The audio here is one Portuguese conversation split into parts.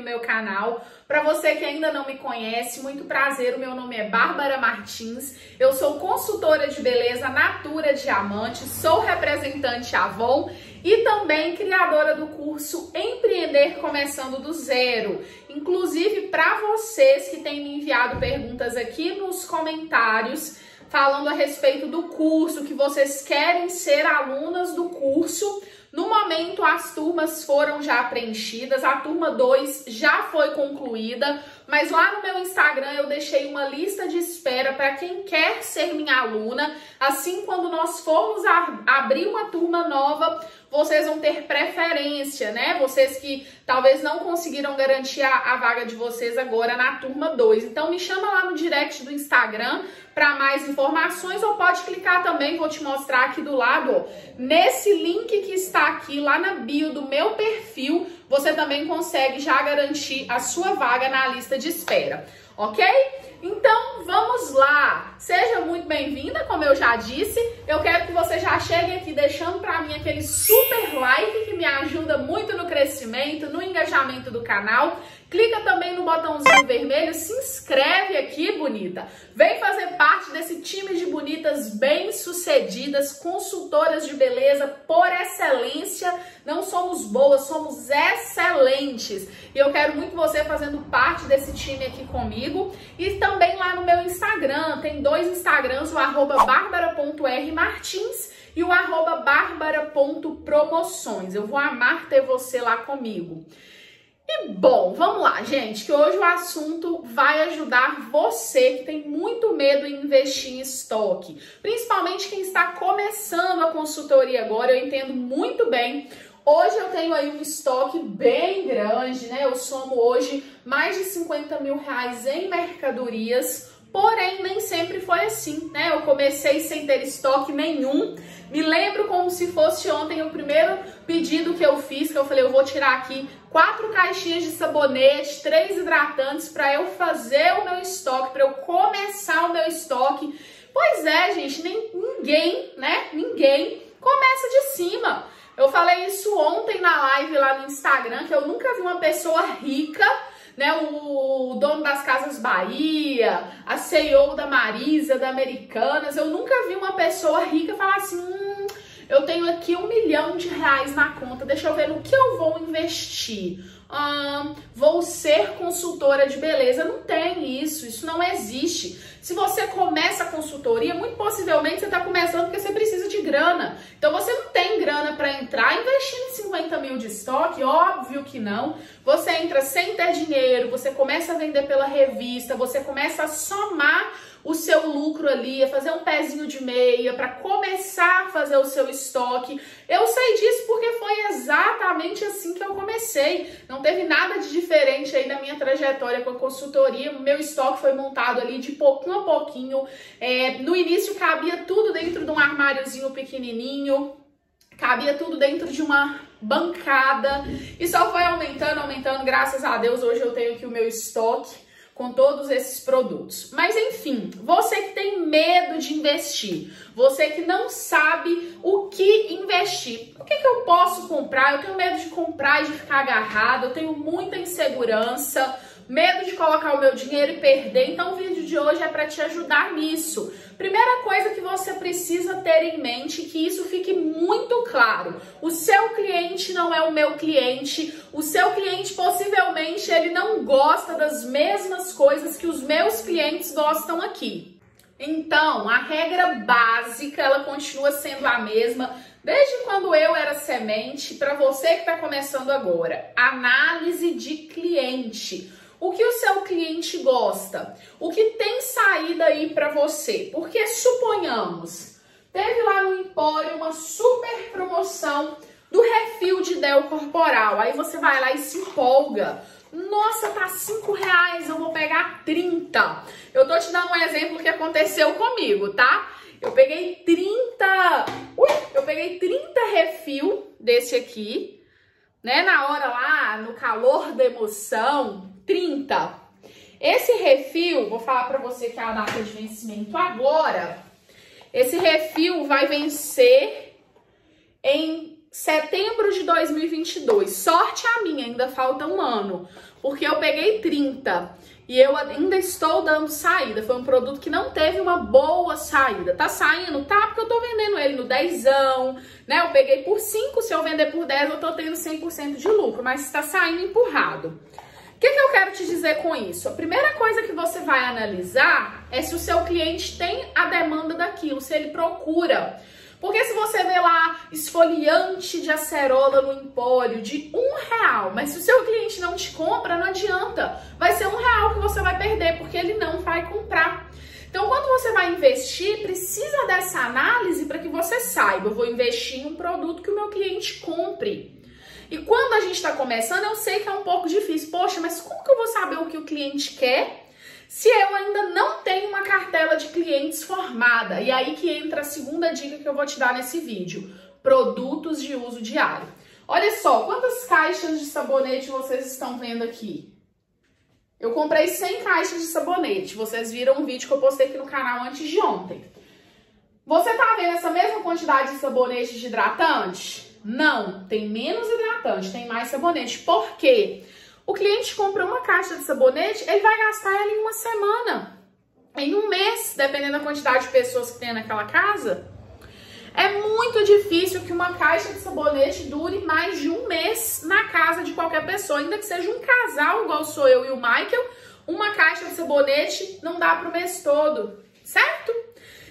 meu canal. Para você que ainda não me conhece, muito prazer, o meu nome é Bárbara Martins, eu sou consultora de beleza Natura Diamante, sou representante Avon e também criadora do curso Empreender Começando do Zero. Inclusive, para vocês que têm me enviado perguntas aqui nos comentários, falando a respeito do curso, que vocês querem ser alunas do curso. No momento, as turmas foram já preenchidas, a turma 2 já foi concluída, mas lá no meu Instagram eu deixei uma lista de espera para quem quer ser minha aluna. Assim, quando nós formos abrir uma turma nova, vocês vão ter preferência, né? Vocês que talvez não conseguiram garantir a vaga de vocês agora na turma 2. Então, me chama lá no direct do Instagram para mais informações, ou pode clicar também, vou te mostrar aqui do lado, ó, nesse link que está aqui, lá na bio do meu perfil, você também consegue já garantir a sua vaga na lista de espera, ok? Então, vamos lá! Seja muito bem-vinda, como eu já disse, eu quero que você já chegue aqui deixando para mim aquele super like que me ajuda muito no crescimento, no engajamento do canal. Clica também no botãozinho vermelho, se inscreve aqui, bonita. Vem fazer parte desse time de bonitas bem-sucedidas, consultoras de beleza por excelência. Não somos boas, somos excelentes. E eu quero muito você fazendo parte desse time aqui comigo. E também lá no meu Instagram, tem 2 Instagrams, o @barbara.rmartins e o @barbara.promoções. Eu vou amar ter você lá comigo. E bom, vamos lá, gente, que hoje o assunto vai ajudar você que tem muito medo em investir em estoque. Principalmente quem está começando a consultoria agora, eu entendo muito bem. Hoje eu tenho aí um estoque bem grande, né? Eu somo hoje mais de 50 mil reais em mercadorias, porém nem sempre foi assim, né? Eu comecei sem ter estoque nenhum. Me lembro como se fosse ontem o primeiro pedido que eu fiz, que eu falei, eu vou tirar aqui 4 caixinhas de sabonete, 3 hidratantes para eu fazer o meu estoque, para eu começar o meu estoque. Pois é, gente, ninguém começa de cima. Eu falei isso ontem na live lá no Instagram, que eu nunca vi uma pessoa rica, né, o dono das Casas Bahia, a CEO da Marisa, da Americanas, eu nunca vi uma pessoa rica falar assim, eu tenho aqui R$1 milhão na conta, deixa eu ver no que eu vou investir. Vou ser consultora de beleza. Não tem isso não existe. Se você começa a consultoria, muito possivelmente você está começando porque você precisa de grana. Então você não tem grana para entrar investindo em 50 mil de estoque, óbvio que não. Você entra sem ter dinheiro, você começa a vender pela revista, você começa a somar o seu lucro ali, a fazer um pezinho de meia para começar a fazer o seu estoque. Eu sei disso porque foi exatamente assim que eu comecei. Não teve nada de diferente aí na minha trajetória com a consultoria. O meu estoque foi montado ali de pouquinho a pouquinho. No início cabia tudo dentro de um armáriozinho pequenininho, cabia tudo dentro de uma bancada e só foi aumentando, graças a Deus. Hoje eu tenho aqui o meu estoque com todos esses produtos. Mas enfim, você que tem medo de investir, você que não sabe o que investir, o que eu posso comprar? Eu tenho medo de comprar e de ficar agarrado, eu tenho muita insegurança, medo de colocar o meu dinheiro e perder. Então o vídeo de hoje é para te ajudar nisso. Primeira coisa que você precisa ter em mente, que isso fique muito claro: o seu cliente não é o meu cliente, o seu cliente possivelmente ele não gosta das mesmas coisas que os meus clientes gostam aqui. Então, a regra básica, ela continua sendo a mesma desde quando eu era semente, para você que está começando agora. Análise de cliente. O que o seu cliente gosta? O que tem saída aí para você? Porque suponhamos, teve lá no Empório uma super promoção do refil de Deo Corporal. Aí você vai lá e se empolga. Nossa, tá R$5, eu vou pegar 30. Eu tô te dando um exemplo que aconteceu comigo, tá? Eu peguei 30 refil desse aqui, né? Na hora lá, no calor da emoção, 30. Esse refil, vou falar pra você que é a data de vencimento agora. Esse refil vai vencer em setembro de 2022. Sorte a minha, ainda falta um ano, porque eu peguei 30 e eu ainda estou dando saída. Foi um produto que não teve uma boa saída. Tá saindo? Tá, porque eu tô vendendo ele no 10ão, né? Eu peguei por 5, se eu vender por 10 eu tô tendo 100% de lucro, mas tá saindo empurrado. O que eu quero te dizer com isso? A primeira coisa que você vai analisar é se o seu cliente tem a demanda daquilo, se ele procura. Porque se você vê lá esfoliante de acerola no empório de R$1, mas se o seu cliente não te compra, não adianta. Vai ser R$1 que você vai perder, porque ele não vai comprar. Então, quando você vai investir, precisa dessa análise para que você saiba, eu vou investir em um produto que o meu cliente compre. E quando a gente está começando, eu sei que é um pouco difícil. Poxa, mas como que eu vou saber o que o cliente quer se eu ainda não tenho uma cartela de clientes formada? E aí que entra a segunda dica que eu vou te dar nesse vídeo. Produtos de uso diário. Olha só, quantas caixas de sabonete vocês estão vendo aqui? Eu comprei 100 caixas de sabonete. Vocês viram um vídeo que eu postei aqui no canal antes de ontem. Você tá vendo essa mesma quantidade de sabonete de hidratante? Não, tem menos hidratante, tem mais sabonete. Por quê? O cliente compra uma caixa de sabonete, ele vai gastar ela em uma semana, em um mês, dependendo da quantidade de pessoas que tem naquela casa. É muito difícil que uma caixa de sabonete dure mais de um mês na casa de qualquer pessoa, ainda que seja um casal, igual sou eu e o Michael, uma caixa de sabonete não dá para o mês todo, certo?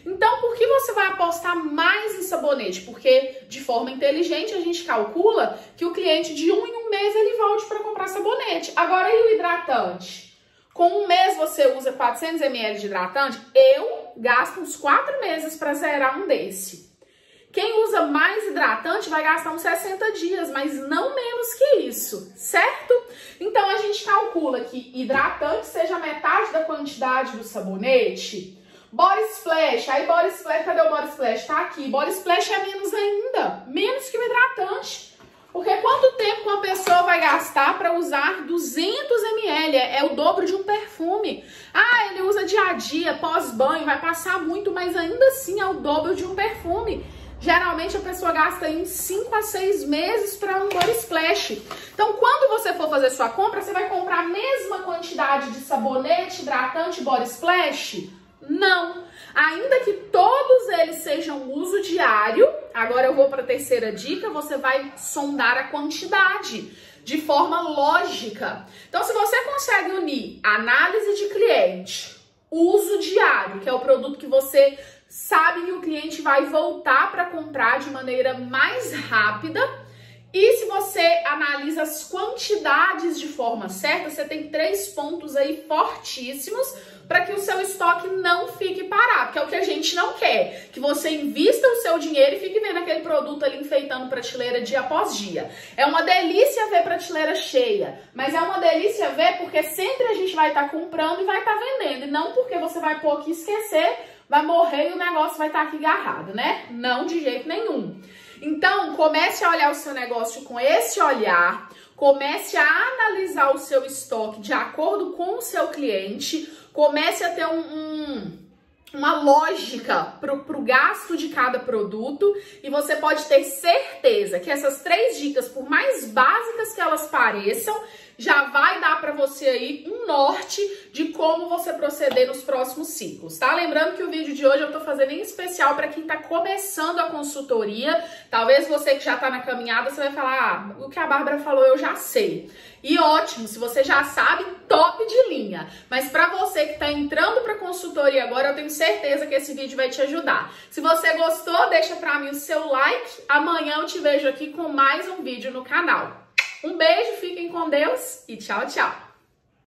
Então, por que você vai apostar mais em sabonete? Porque, de forma inteligente, a gente calcula que o cliente de um em um mês ele volte para comprar sabonete. Agora, e o hidratante? Com um mês você usa 400 ml de hidratante? Eu gasto uns 4 meses para zerar um desse. Quem usa mais hidratante vai gastar uns 60 dias, mas não menos que isso, certo? Então, a gente calcula que hidratante seja metade da quantidade do sabonete. Body Splash, aí Body Splash, cadê o Body Splash? Tá aqui, Body Splash é menos ainda, menos que o hidratante. Porque quanto tempo uma pessoa vai gastar para usar 200 ml? É o dobro de um perfume. Ah, ele usa dia a dia, pós-banho, vai passar muito, mas ainda assim é o dobro de um perfume. Geralmente a pessoa gasta em 5 a 6 meses para um Body Splash. Então, quando você for fazer sua compra, você vai comprar a mesma quantidade de sabonete, hidratante, Body Splash? Não, ainda que todos eles sejam uso diário, agora eu vou para a terceira dica, você vai sondar a quantidade de forma lógica. Então, se você consegue unir análise de cliente, uso diário, que é o produto que você sabe que o cliente vai voltar para comprar de maneira mais rápida, e se você analisa as quantidades de forma certa, você tem 3 pontos aí fortíssimos para que o seu estoque não fique parado, que é o que a gente não quer, que você invista o seu dinheiro e fique vendo aquele produto ali enfeitando prateleira dia após dia. É uma delícia ver prateleira cheia, mas é uma delícia ver porque sempre a gente vai estar comprando e vai estar vendendo, e não porque você vai pôr aqui e esquecer, vai morrer e o negócio vai estar aqui agarrado, né? Não, de jeito nenhum. Então, comece a olhar o seu negócio com esse olhar, comece a analisar o seu estoque de acordo com o seu cliente, comece a ter uma lógica para o gasto de cada produto, e você pode ter certeza que essas 3 dicas, por mais básicas que elas pareçam, já vai dar para você aí um norte de como você proceder nos próximos ciclos, tá? Lembrando que o vídeo de hoje eu tô fazendo em especial para quem tá começando a consultoria. Talvez você que já tá na caminhada, você vai falar, ah, o que a Bárbara falou eu já sei. E ótimo, se você já sabe, top de linha. Mas para você que tá entrando para consultoria agora, eu tenho certeza que esse vídeo vai te ajudar. Se você gostou, deixa para mim o seu like. Amanhã eu te vejo aqui com mais um vídeo no canal. Um beijo, fiquem com Deus e tchau, tchau!